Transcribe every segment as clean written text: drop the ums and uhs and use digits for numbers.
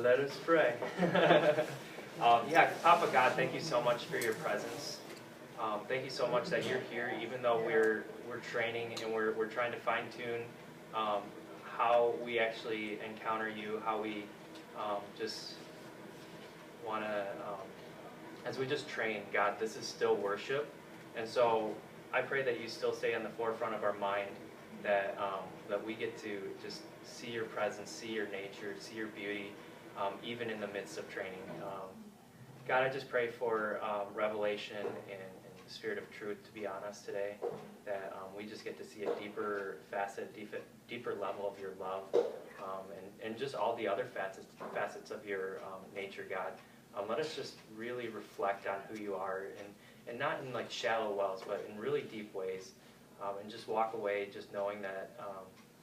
Let us pray. Yeah, Papa God, thank you so much for your presence. Thank you so much that you're here, even though we're training and we're trying to fine tune how we actually encounter you, how we just want to, as we just train, God, this is still worship, and so I pray that you still stay on the forefront of our mind, that that we get to just see your presence, see your nature, see your beauty, even in the midst of training. God, I just pray for revelation and the spirit of truth to be on us today, that we just get to see a deeper facet, deeper level of your love, and just all the other facets of your nature, God. Let us just really reflect on who you are, and not in like shallow wells, but in really deep ways, and just walk away just knowing that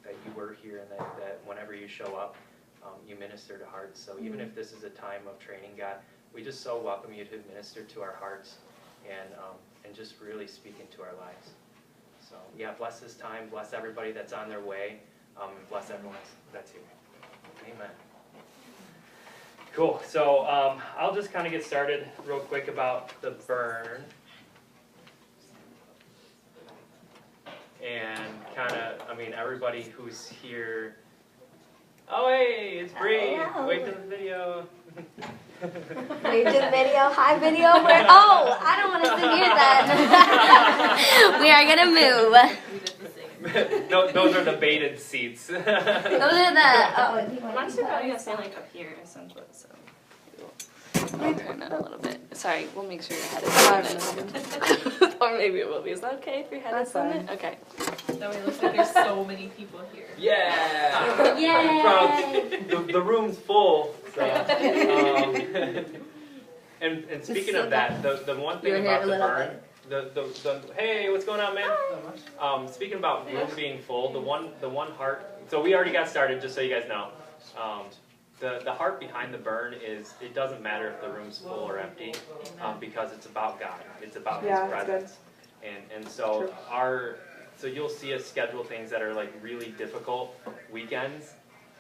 that you were here, and that whenever you show up, you minister to hearts. So even if this is a time of training, God, we just so welcome you to minister to our hearts and just really speak into our lives. So yeah, bless this time, bless everybody that's on their way, and bless everyone that's here. Amen. Cool. So I'll just kind of get started real quick about the burn. And kind of, I mean, everybody who's here. Oh, hey, it's Bree. Wave to the video. Wave to the video. Hi, video. Oh, I don't want to sit here then. We are going to move. No, those are the baited seats. Those are the, I'm actually probably going to stand like up here essentially, so. I'll turn that a little bit. Sorry, we'll make sure your head is on it. Or maybe it will be. Is that okay if your head is on it? Okay. That way it looks like there's so many people here. Yeah! Yay! The room's full. So, and speaking of that, the one thing about the burn, the hey, what's going on, man? Speaking about room being full, the one heart. So we already got started, just so you guys know. The heart behind the burn is, it doesn't matter if the room's full or empty, because it's about God. It's about His presence. And so so you'll see us schedule things that are like really difficult weekends,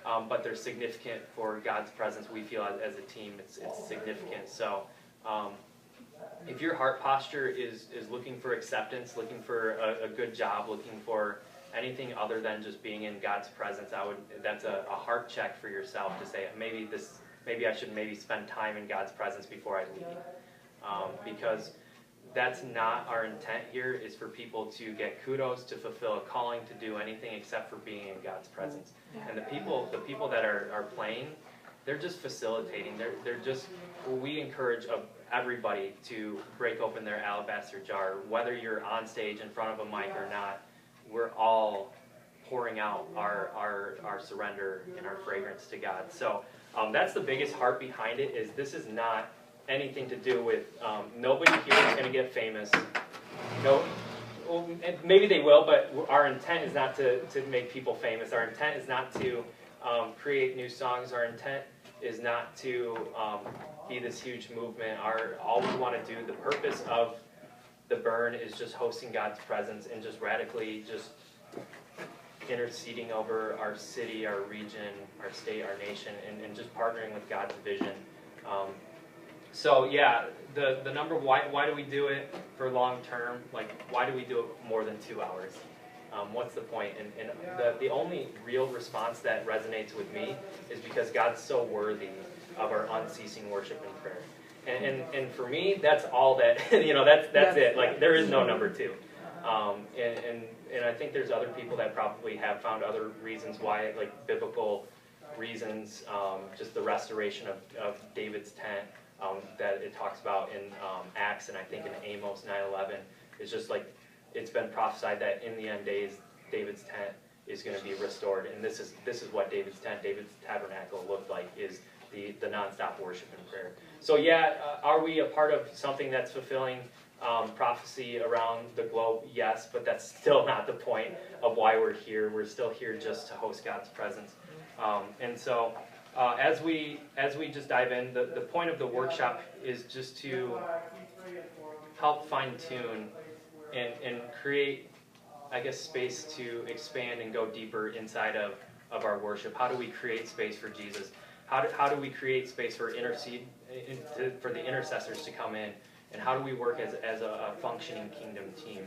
but they're significant for God's presence. We feel as a team it's significant. So if your heart posture is looking for acceptance, looking for a good job, looking for anything other than just being in God's presence, that's a heart check for yourself to say, maybe I should spend time in God's presence before I leave. Because that's not our intent here, is for people to get kudos, to fulfill a calling, to do anything except for being in God's presence. And the people that are playing, they're just facilitating. They're just, we encourage everybody to break open their alabaster jar, whether you're on stage in front of a mic or not. We're all pouring out our surrender and our fragrance to God. So that's the biggest heart behind it. Is this is not anything to do with nobody here is going to get famous. No, well, maybe they will, but our intent is not to make people famous. Our intent is not to create new songs. Our intent is not to be this huge movement. All we want to do, the purpose of the burn is just hosting God's presence and just radically just interceding over our city, our region, our state, our nation, and just partnering with God's vision. So yeah, the number, why do we do it for long term? Like, why do we do it more than 2 hours? What's the point? And the only real response that resonates with me is because God's so worthy of our unceasing worship and prayer. And for me, that's all that, that's it. Like, there is no number two. And I think there's other people that probably have found other reasons why, like biblical reasons, just the restoration of David's tent that it talks about in Acts, and I think in Amos 9:11. It's just like, it's been prophesied that in the end days, David's tent is going to be restored. And this is what David's tent, David's tabernacle looked like, is the nonstop worship and prayer. So yeah, are we a part of something that's fulfilling prophecy around the globe? Yes, but that's still not the point of why we're here. We're still here just to host God's presence. And so as we just dive in, the point of the workshop is just to help fine-tune and create, I guess, space to expand and go deeper inside of our worship. How do we create space for Jesus? how do we create space for for the intercessors to come in, and how do we work as a functioning kingdom team?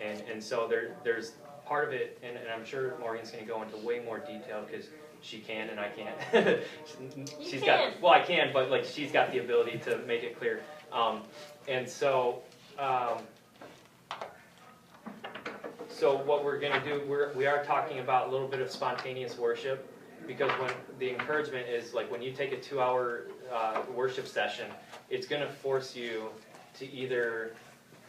And so there's part of it, and I'm sure Morgan's going to go into way more detail because she can and I can't. I can, but like she's got the ability to make it clear. And so what we're going to do, we are talking about a little bit of spontaneous worship, because when the encouragement is like when you take a 2-hour worship session, it's going to force you to either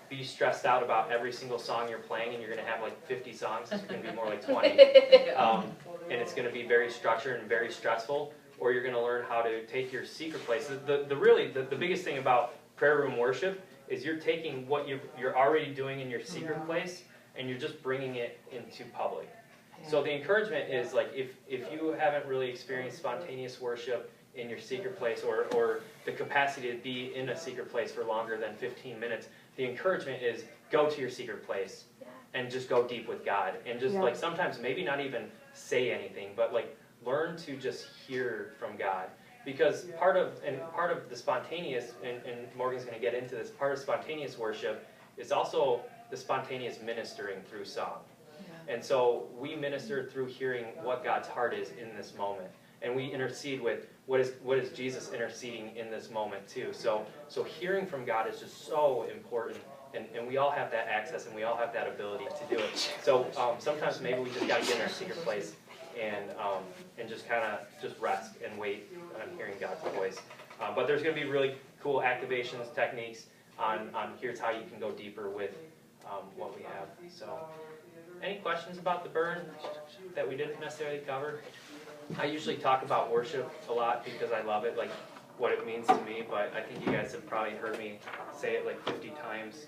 be stressed out about every single song you're playing, and you're going to have like 50 songs. It's going to be more like 20. And it's going to be very structured and very stressful, or you're going to learn how to take your secret place. The biggest thing about prayer room worship is you're taking what you're already doing in your secret place, and you're just bringing it into public. So the encouragement is like if you haven't really experienced spontaneous worship in your secret place, or the capacity to be in a secret place for longer than 15 minutes, the encouragement is go to your secret place and just go deep with God, and just like sometimes maybe not even say anything, but like learn to just hear from God. Because part of the spontaneous, and Morgan's going to get into this, part of spontaneous worship is also the spontaneous ministering through song. And so we minister through hearing what God's heart is in this moment, and we intercede with what is Jesus interceding in this moment too. So hearing from God is just so important, and we all have that access, and we all have that ability to do it. So sometimes maybe we just got to get in our secret place and just kind of just rest and wait on hearing God's voice. But there's going to be really cool activations, techniques on here's how you can go deeper with what we have. So any questions about the burn that we didn't necessarily cover? I usually talk about worship a lot because I love it, like what it means to me, but I think you guys have probably heard me say it like 50 times.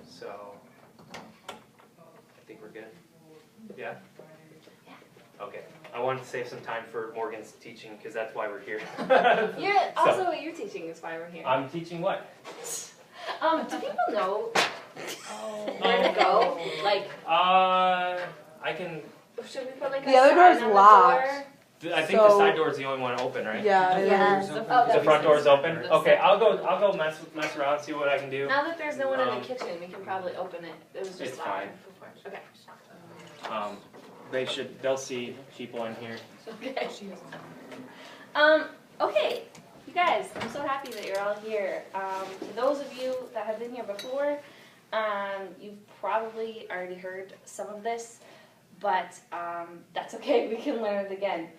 So I think we're good. Yeah? Okay. I wanted to save some time for Morgan's teaching because that's why we're here. What you're teaching is why we're here. I'm teaching what? Do people know where to go? Like, I can. should we put like The other door's locked. I think the side door is the only one open, right? Yeah. The front door is open. Okay, I'll go mess around, see what I can do. Now that there's no one in the kitchen, we can probably open it. It was just It's loud. fine. Okay. They'll see people in here. Okay. Okay, you guys, I'm so happy that you're all here. For those of you that have been here before, you've probably already heard some of this, but that's okay. We can learn it again.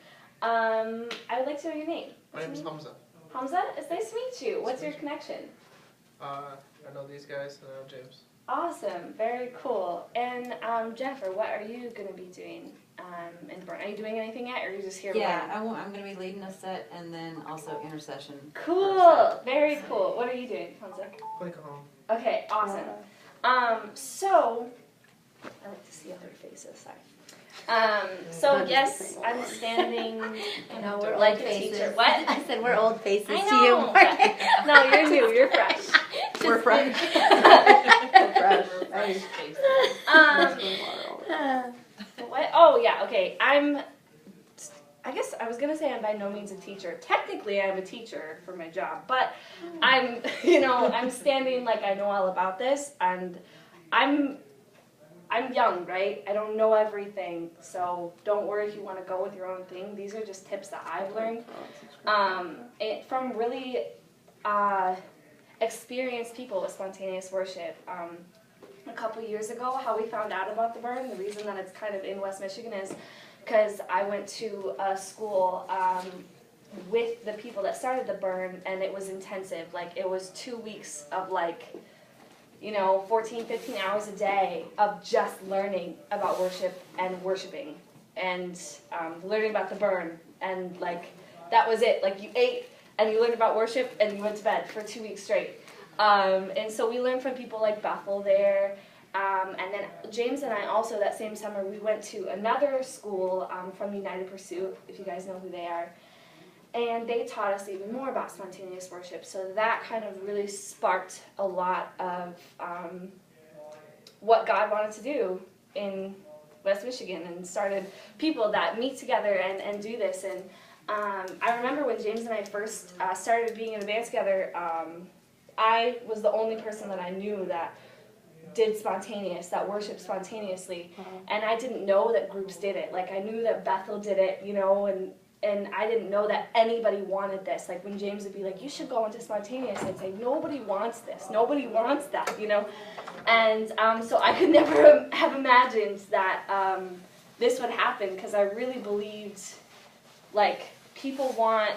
I would like to know your name. My name is Hamza. Hamza, it's nice to meet you. What's your connection? I know these guys, and I know James. Awesome, very cool. And Jennifer, what are you going to be doing in the burn? Are you doing anything yet, or are you just here? Yeah, I'm going to be leading a set and then also intercession. Cool, very cool. What are you doing, Hamza? Play home. Okay, awesome. So, I like to see other faces, sorry. So yes, I'm standing, I know, we're like old a faces. teacher. What? I said we're old faces I to you, know. Morgan. No, you're new, you're fresh. We're fresh. What? Oh yeah, okay. I guess I was gonna say I'm by no means a teacher. Technically, I'm a teacher for my job, but I'm standing like I know all about this, and I'm young, right? I don't know everything, so don't worry if you want to go with your own thing. These are just tips that I've learned from really experienced people with spontaneous worship. A couple years ago, how we found out about the burn, the reason that it's kind of in West Michigan is because I went to a school with the people that started the burn, and it was intensive. Like, it was 2 weeks of 14, 15 hours a day of just learning about worship and worshiping and learning about the burn. And that was it. You ate and you learned about worship and you went to bed for 2 weeks straight. And so we learned from people like Bethel there. And then James and I also, that same summer, we went to another school from United Pursuit, if you guys know who they are. And they taught us even more about spontaneous worship. So that kind of really sparked a lot of what God wanted to do in West Michigan, and started people that meet together and do this. And I remember when James and I first started being in a band together, I was the only person that I knew that did spontaneous, that worshiped spontaneously. And I didn't know that groups did it. Like, I knew that Bethel did it, you know, and I didn't know that anybody wanted this. Like, when James would be like, you should go into spontaneous, I'd say, nobody wants this. Nobody wants that, you know. And so I could never have imagined that this would happen, because I really believed, like, people want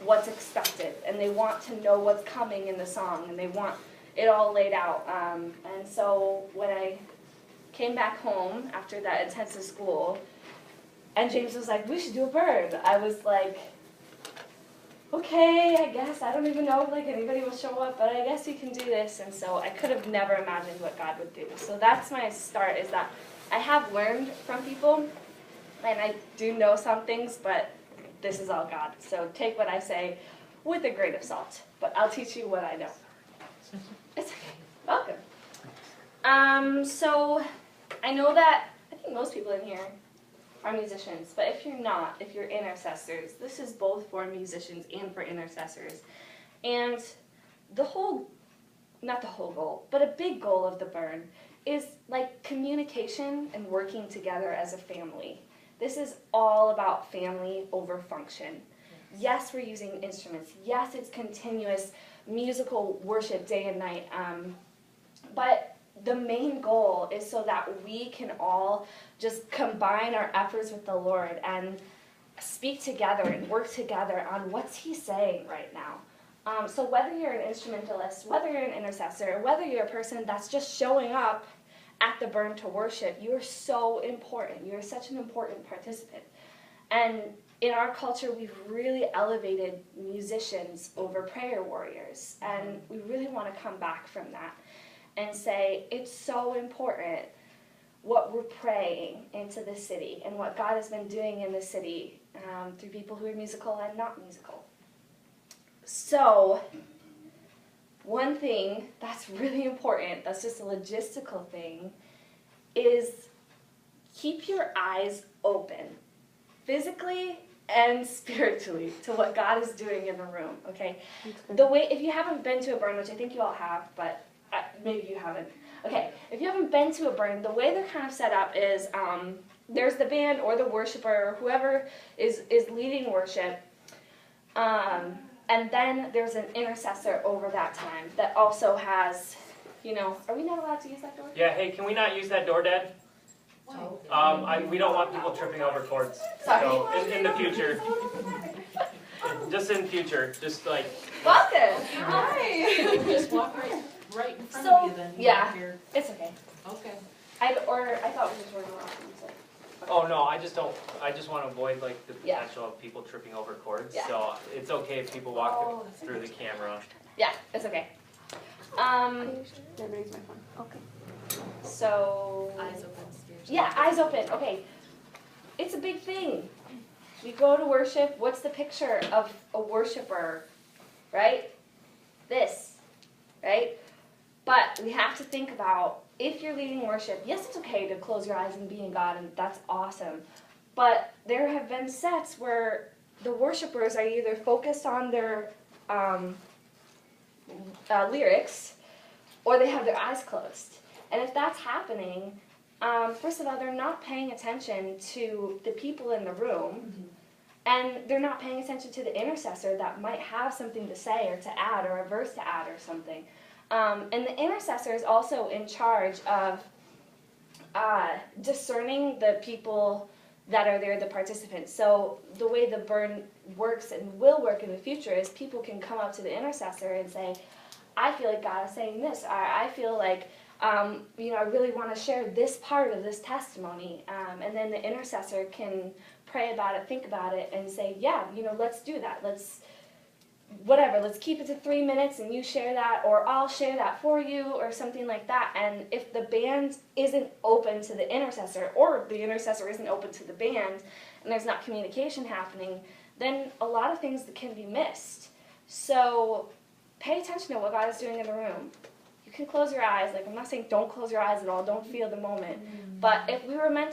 what's expected, and they want to know what's coming in the song, and they want it all laid out. And so when I came back home after that intensive school, and James was like, we should do a burn, I was like, okay, I guess. I don't even know if like anybody will show up, but I guess we can do this. And so I could have never imagined what God would do. So that's my start, is that I have learned from people, and I do know some things, but this is all God. So take what I say with a grain of salt, but I'll teach you what I know. It's okay. Welcome. So I know that I think most people in here are musicians, but if you're not, if you're intercessors, this is both for musicians and for intercessors. And the whole, not the whole goal, but a big goal of the burn is like communication and working together as a family. This is all about family over function. Yes, we're using instruments. Yes, it's continuous musical worship day and night. But the main goal is so that we can all just combine our efforts with the Lord and speak together and work together on what's He saying right now. So whether you're an instrumentalist, whether you're an intercessor, whether you're a person that's just showing up at the burn to worship, you are so important. You're such an important participant. And in our culture, we've really elevated musicians over prayer warriors. And we really want to come back from that and say it's so important what we're praying into the city and what God has been doing in the city through people who are musical and not musical. So one thing that's really important, that's just a logistical thing, is keep your eyes open, physically and spiritually, to what God is doing in the room, okay? The way, if you haven't been to a burn, which I think you all have, but maybe you haven't. Okay, if you haven't been to a burn, the way they're kind of set up is there's the band or the worshiper, or whoever is leading worship, and then there's an intercessor over that time that also has, you know, are we not allowed to use that door? Yeah, hey, can we not use that door, Dad? We don't want people tripping over cords. Sorry. So in the future, just in future, just like. Welcome. Hi. Just walk right in front So, of you then. yeah. Here. It's okay. Okay. I thought we just were around. So. Oh no, I just want to avoid like the Yeah. potential of people tripping over cords. Yeah. So it's okay if people walk through the camera. Yeah, it's okay. Everybody's my phone. Okay. So. Eyes open, spiritual. Yeah, eyes open. Okay. It's a big thing. We go to worship. What's the picture of a worshiper? Right? This. Right? But we have to think about, if you're leading worship, yes, it's okay to close your eyes and be in God, and that's awesome. But there have been sets where the worshipers are either focused on their lyrics, or they have their eyes closed. And if that's happening, first of all, they're not paying attention to the people in the room, and they're not paying attention to the intercessor that might have something to say or to add, or a verse to add or something. And the intercessor is also in charge of discerning the people that are there, the participants. So the way the burn works and will work in the future is people can come up to the intercessor and say, I feel like God is saying this, or I feel like, I really want to share this part of this testimony. And then the intercessor can pray about it, think about it, and say, yeah, let's do that. Let's keep it to 3 minutes and you share that, or I'll share that for you, or something like that. And if the band isn't open to the intercessor, or the intercessor isn't open to the band, and there's not communication happening, then a lot of things can be missed. So pay attention to what God is doing in the room. You can close your eyes. Like, I'm not saying don't close your eyes at all, don't feel the moment. But if we were meant to